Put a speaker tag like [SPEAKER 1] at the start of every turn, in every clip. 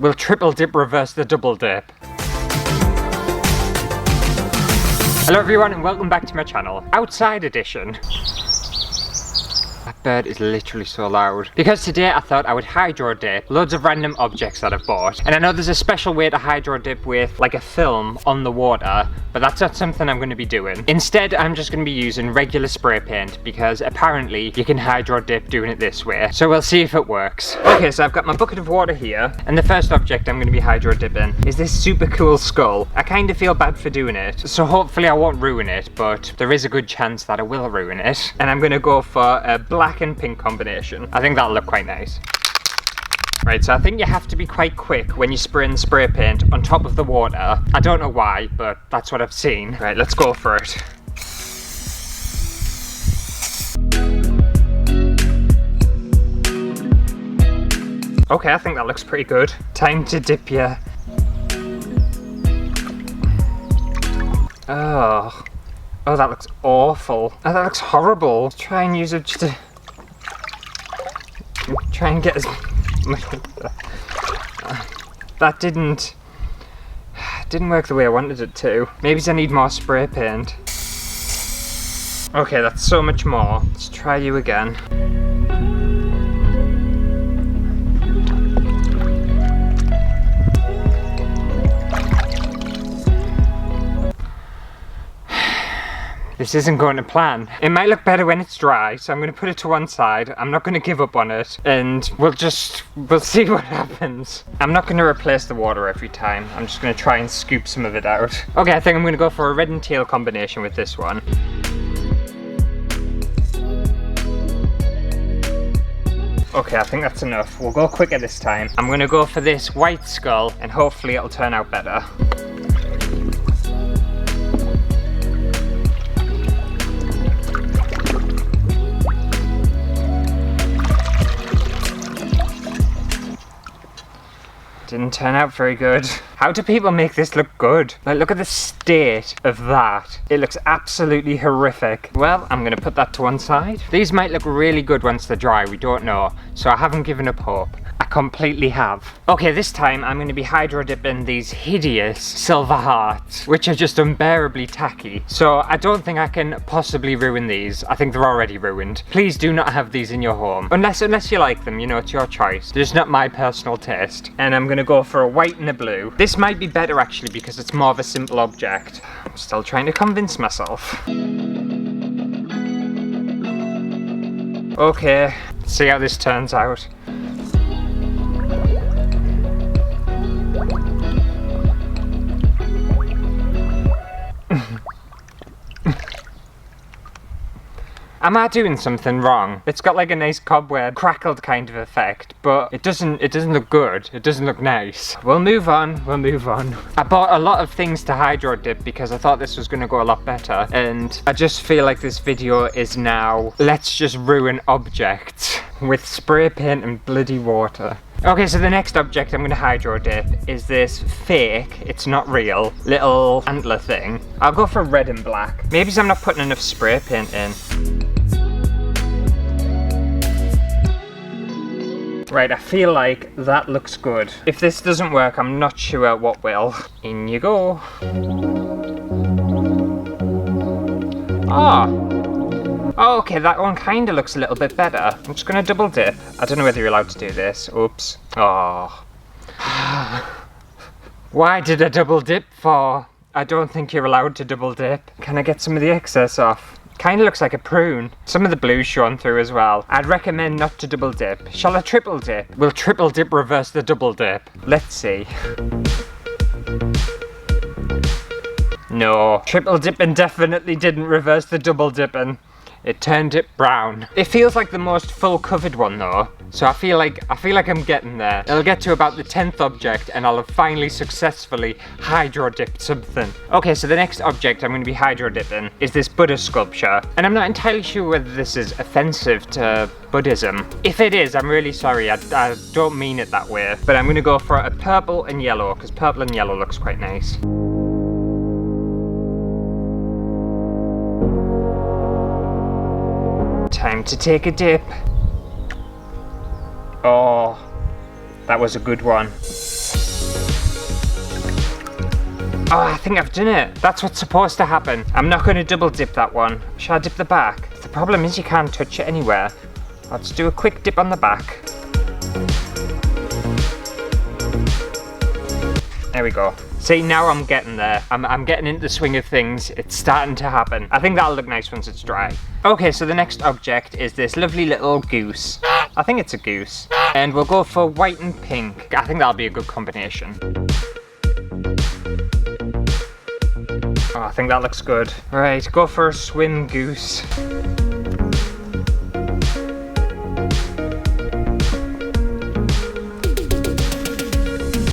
[SPEAKER 1] Will triple dip reverse the double dip? Hello everyone and welcome back to my channel. Outside edition. That bird is literally so loud. Because today I thought I would hydro dip loads of random objects that I've bought. And I know there's a special way to hydro dip with like a film on the water, but that's not something I'm going to be doing. Instead, I'm just going to be using regular spray paint because apparently you can hydro dip doing it this way. So we'll see if it works. Okay, so I've got my bucket of water here, and the first object I'm going to be hydro dipping is this super cool skull. I kind of feel bad for doing it, so hopefully I won't ruin it, but there is a good chance that I will ruin it. And I'm going to go for a black and pink combination. I think that'll look quite nice. Right, so I think you have to be quite quick when you're spraying spray paint on top of the water. I don't know why, but that's what I've seen. Right, let's go for it. Okay, I think that looks pretty good. Time to dip you. Oh, that looks awful. Oh, that looks horrible. Let's try and use it just to try and get as much. That didn't work the way I wanted it to. Maybe I need more spray paint. Okay, that's so much more. Let's try you again. This isn't going to plan. It might look better when it's dry, so I'm going to put it to one side. I'm not going to give up on it, and we'll see what happens. I'm not going to replace the water every time. I'm just going to try and scoop some of it out. Okay, I think I'm going to go for a red and teal combination with this one. Okay, I think that's enough. We'll go quicker this time. I'm going to go for this white skull, and hopefully it'll turn out better. Didn't turn out very good. How do people make this look good? Like, look at the state of that. It looks absolutely horrific. Well, I'm gonna put that to one side. These might look really good once they're dry, we don't know. So I haven't given up hope. I completely have. Okay, this time I'm gonna be hydro dipping these hideous silver hearts, which are just unbearably tacky. So I don't think I can possibly ruin these. I think they're already ruined. Please do not have these in your home. Unless you like them, you know, it's your choice. They're just not my personal taste. And I'm gonna go for a white and a blue. This might be better actually because it's more of a simple object. I'm still trying to convince myself. Okay, see how this turns out. Am I doing something wrong? It's got like a nice cobweb, crackled kind of effect, but it doesn't look good. It doesn't look nice. We'll move on. I bought a lot of things to hydro dip because I thought this was gonna go a lot better, and I just feel like this video is now, let's just ruin objects with spray paint and bloody water. Okay, so the next object I'm gonna hydro dip is this fake, it's not real, little antler thing. I'll go for red and black. Maybe I'm not putting enough spray paint in. Right, I feel like that looks good. If this doesn't work, I'm not sure what will. In you go. Oh, okay, that one kind of looks a little bit better. I'm just gonna double dip. I don't know whether you're allowed to do this. Oops. Oh. Why did I double dip for? I don't think you're allowed to double dip. Can I get some of the excess off? Kind of looks like a prune. Some of the blue's shown through as well. I'd recommend not to double dip. Shall I triple dip? Will triple dip reverse the double dip? Let's see. No, triple dipping definitely didn't reverse the double dipping. It turned it brown. It feels like the most full covered one though. So I feel like I'm getting there. It'll get to about the 10th object and I'll have finally successfully hydro dipped something. Okay, so the next object I'm going to be hydro dipping is this Buddha sculpture. And I'm not entirely sure whether this is offensive to Buddhism. If it is, I'm really sorry. I don't mean it that way. But I'm going to go for a purple and yellow because purple and yellow looks quite nice. Time to take a dip. Oh, that was a good one. Oh, I think I've done it. That's what's supposed to happen. I'm not going to double dip that one. Shall I dip the back? The problem is you can't touch it anywhere. Let's do a quick dip on the back. There we go. See, now I'm getting there. I'm getting into the swing of things. It's starting to happen. I think that'll look nice once it's dry. Okay, so the next object is this lovely little goose. I think it's a goose. And we'll go for white and pink. I think that'll be a good combination. Oh, I think that looks good. Right, go for a swim goose.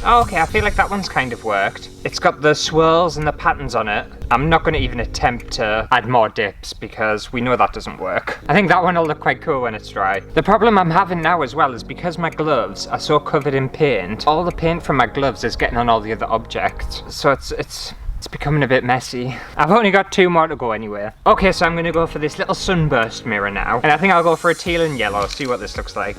[SPEAKER 1] Okay, I feel like that one's kind of worked. It's got the swirls and the patterns on it. I'm not going to even attempt to add more dips because we know that doesn't work. I think that one will look quite cool when it's dry. The problem I'm having now as well is because my gloves are so covered in paint, all the paint from my gloves is getting on all the other objects. So it's becoming a bit messy. I've only got 2 more to go anyway. Okay, so I'm going to go for this little sunburst mirror now. And I think I'll go for a teal and yellow, see what this looks like.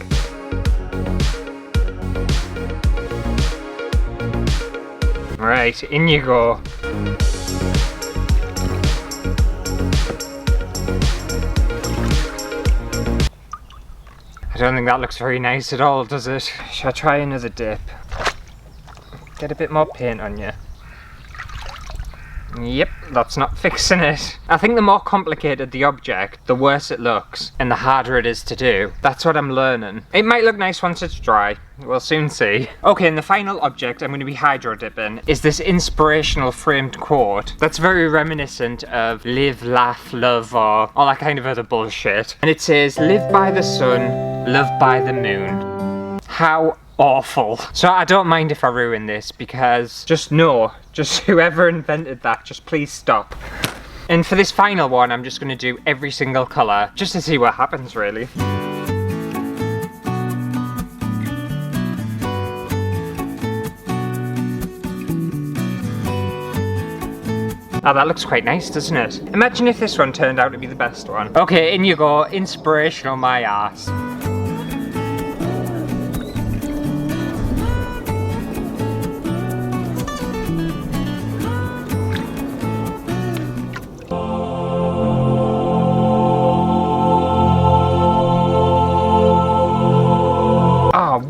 [SPEAKER 1] Right, in you go. I don't think that looks very nice at all, does it? Shall I try another dip? Get a bit more paint on you. Yep, that's not fixing it. I think the more complicated the object, the worse it looks, and the harder it is to do. That's what I'm learning. It might look nice once it's dry. We'll soon see. Okay, and the final object I'm going to be hydro dipping is this inspirational framed quote that's very reminiscent of live, laugh, love, or all that kind of other bullshit. And it says, live by the sun, love by the moon. How awful. So I don't mind if I ruin this because just whoever invented that, just please stop. And for this final one, I'm just going to do every single colour just to see what happens, really. Oh, that looks quite nice, doesn't it? Imagine if this one turned out to be the best one. Okay, in you go. Inspirational my ass.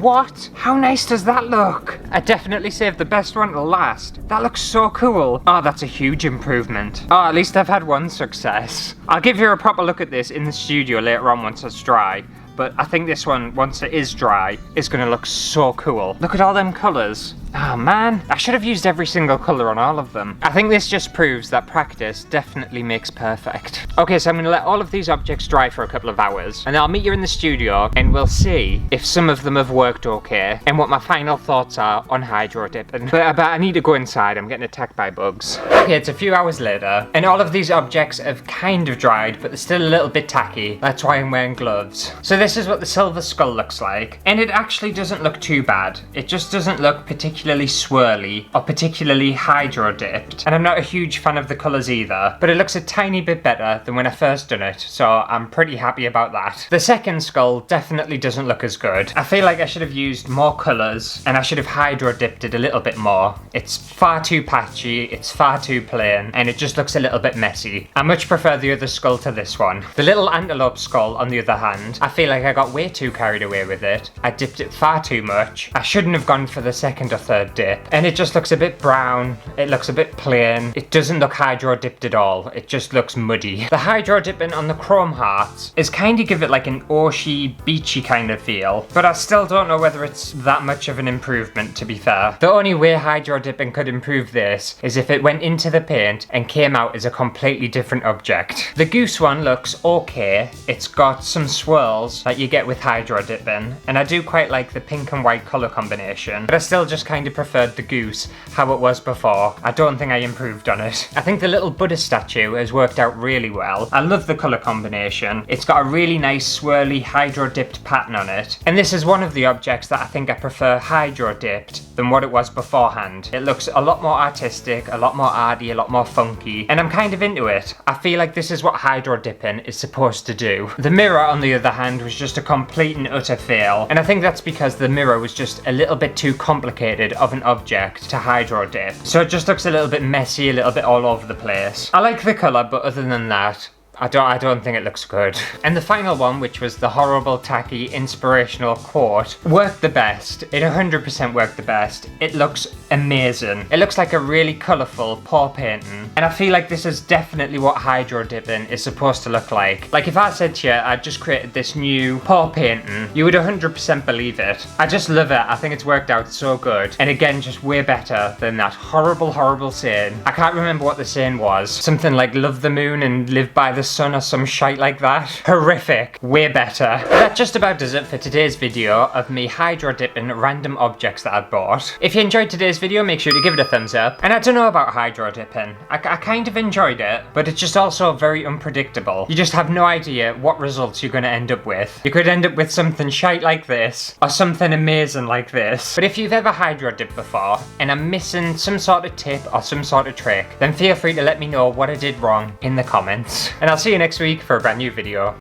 [SPEAKER 1] What? How nice does that look? I definitely saved the best one to last. That looks so cool. Oh, that's a huge improvement. Oh, at least I've had one success. I'll give you a proper look at this in the studio later on once it's dry. But I think this one, once it is dry, is going to look so cool. Look at all them colours. Oh man, I should have used every single colour on all of them. I think this just proves that practice definitely makes perfect. Okay, so I'm going to let all of these objects dry for a couple of hours, and I'll meet you in the studio, and we'll see if some of them have worked okay, and what my final thoughts are on hydro dipping. But I need to go inside, I'm getting attacked by bugs. Okay, it's a few hours later, and all of these objects have kind of dried, but they're still a little bit tacky. That's why I'm wearing gloves. So this is what the silver skull looks like, and it actually doesn't look too bad. It just doesn't look particularly swirly or particularly hydro dipped, and I'm not a huge fan of the colours either, but it looks a tiny bit better than when I first done it, so I'm pretty happy about that. The second skull definitely doesn't look as good. I feel like I should have used more colours and I should have hydro dipped it a little bit more. It's far too patchy, it's far too plain, and it just looks a little bit messy. I much prefer the other skull to this one. The little antelope skull, on the other hand, I feel like I got way too carried away with it. I dipped it far too much. I shouldn't have gone for the second or third dip, and it just looks a bit brown. It looks a bit plain. It doesn't look hydro dipped at all. It just looks muddy. The hydro dipping on the chrome hearts is kind of give it like an oceany, beachy kind of feel, but I still don't know whether it's that much of an improvement, to be fair. The only way hydro dipping could improve this is if it went into the paint and came out as a completely different object. The goose one looks okay. It's got some swirls that you get with hydro dipping, and I do quite like the pink and white colour combination, but I still just kind of preferred the goose how it was before. I don't think I improved on it. I think the little Buddha statue has worked out really well. I love the colour combination. It's got a really nice swirly hydro dipped pattern on it, and this is one of the objects that I think I prefer hydro dipped than what it was beforehand. It looks a lot more artistic, a lot more arty, a lot more funky, and I'm kind of into it. I feel like this is what hydro dipping is supposed to do. The mirror, on the other hand, was just a complete and utter fail, and I think that's because the mirror was just a little bit too complicated did of an object to hydro dip. So it just looks a little bit messy, a little bit all over the place. I like the colour, but other than that, I don't think it looks good. And the final one, which was the horrible, tacky, inspirational quote, worked the best. It 100% worked the best. It looks amazing. It looks like a really colourful paw painting. And I feel like this is definitely what hydro dipping is supposed to look like. Like if I said to you, I just created this new paw painting, you would 100% believe it. I just love it. I think it's worked out so good. And again, just way better than that horrible, horrible saying. I can't remember what the saying was. Something like love the moon and live by the sun or some shite like that. Horrific. Way better. But that just about does it for today's video of me hydro dipping random objects that I've bought. If you enjoyed today's video, make sure to give it a thumbs up. And I don't know about hydro dipping. I kind of enjoyed it, but it's just also very unpredictable. You just have no idea what results you're going to end up with. You could end up with something shite like this, or something amazing like this. But if you've ever hydro dipped before, and I'm missing some sort of tip or some sort of trick, then feel free to let me know what I did wrong in the comments. And I'll see you next week for a brand new video.